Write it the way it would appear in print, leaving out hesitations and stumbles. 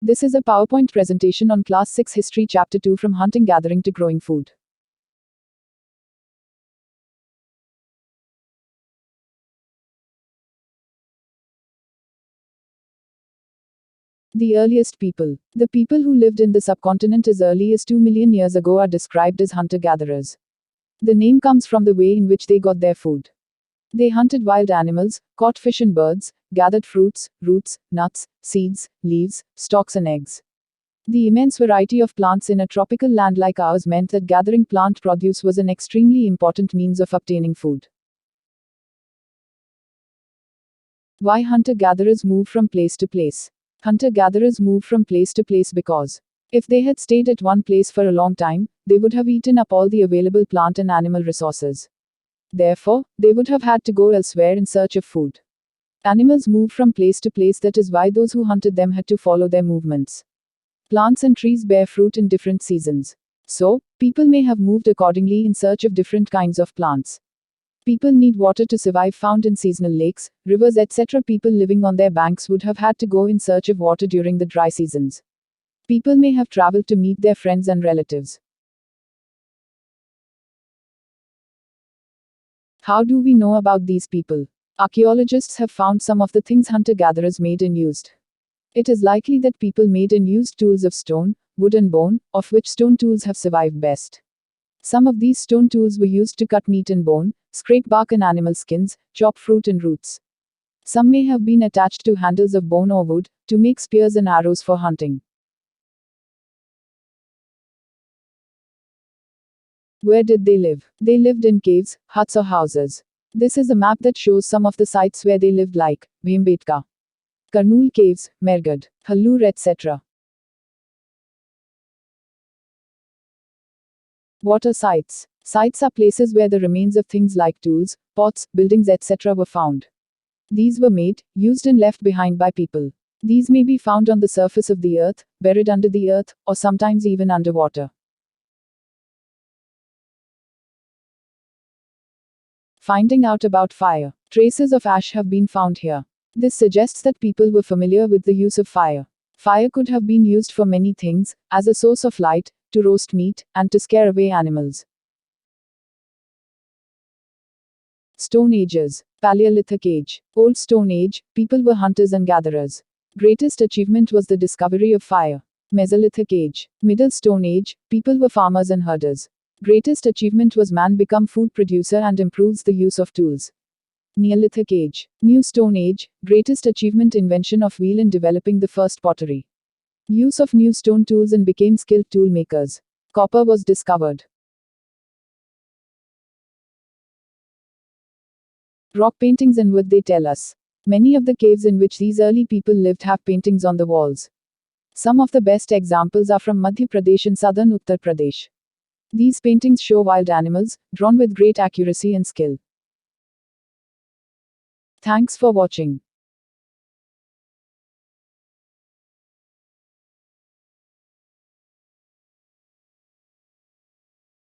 This is a PowerPoint presentation on Class 6 History Chapter 2 from Hunting Gathering to Growing Food. The earliest people. The people who lived in the subcontinent as early as 2 million years ago are described as hunter-gatherers. The name comes from the way in which they got their food. They hunted wild animals, caught fish and birds, gathered fruits, roots, nuts, seeds, leaves, stalks and eggs. The immense variety of plants in a tropical land like ours meant that gathering plant produce was an extremely important means of obtaining food. Why hunter-gatherers moved from place to place? Hunter-gatherers moved from place to place because, if they had stayed at one place for a long time, they would have eaten up all the available plant and animal resources. Therefore, they would have had to go elsewhere in search of food. Animals moved from place to place, that is why those who hunted them had to follow their movements. Plants and trees bear fruit in different seasons. So, people may have moved accordingly in search of different kinds of plants. People need water to survive, found in seasonal lakes, rivers, etc. People living on their banks would have had to go in search of water during the dry seasons. People may have traveled to meet their friends and relatives. How do we know about these people? Archaeologists have found some of the things hunter-gatherers made and used. It is likely that people made and used tools of stone, wood and bone, of which stone tools have survived best. Some of these stone tools were used to cut meat and bone, scrape bark and animal skins, chop fruit and roots. Some may have been attached to handles of bone or wood, to make spears and arrows for hunting. Where did they live? They lived in caves, huts or houses. This is a map that shows some of the sites where they lived, like Bhimbetka, Karnool Caves, Mergad, Hallur, etc. What are sites? Sites are places where the remains of things like tools, pots, buildings, etc. were found. These were made, used and left behind by people. These may be found on the surface of the earth, buried under the earth, or sometimes even underwater. Finding out about fire. Traces of ash have been found here. This suggests that people were familiar with the use of fire. Fire could have been used for many things, as a source of light, to roast meat, and to scare away animals. Stone Ages. Paleolithic Age. Old Stone Age, people were hunters and gatherers. Greatest achievement was the discovery of fire. Mesolithic Age. Middle Stone Age, people were farmers and herders. Greatest achievement was man become food producer and improves the use of tools. Neolithic Age. New Stone Age, greatest achievement invention of wheel in developing the first pottery. Use of new stone tools and became skilled tool makers. Copper was discovered. Rock paintings and wood, they tell us. Many of the caves in which these early people lived have paintings on the walls. Some of the best examples are from Madhya Pradesh and southern Uttar Pradesh. These paintings show wild animals, drawn with great accuracy and skill. Thanks for watching.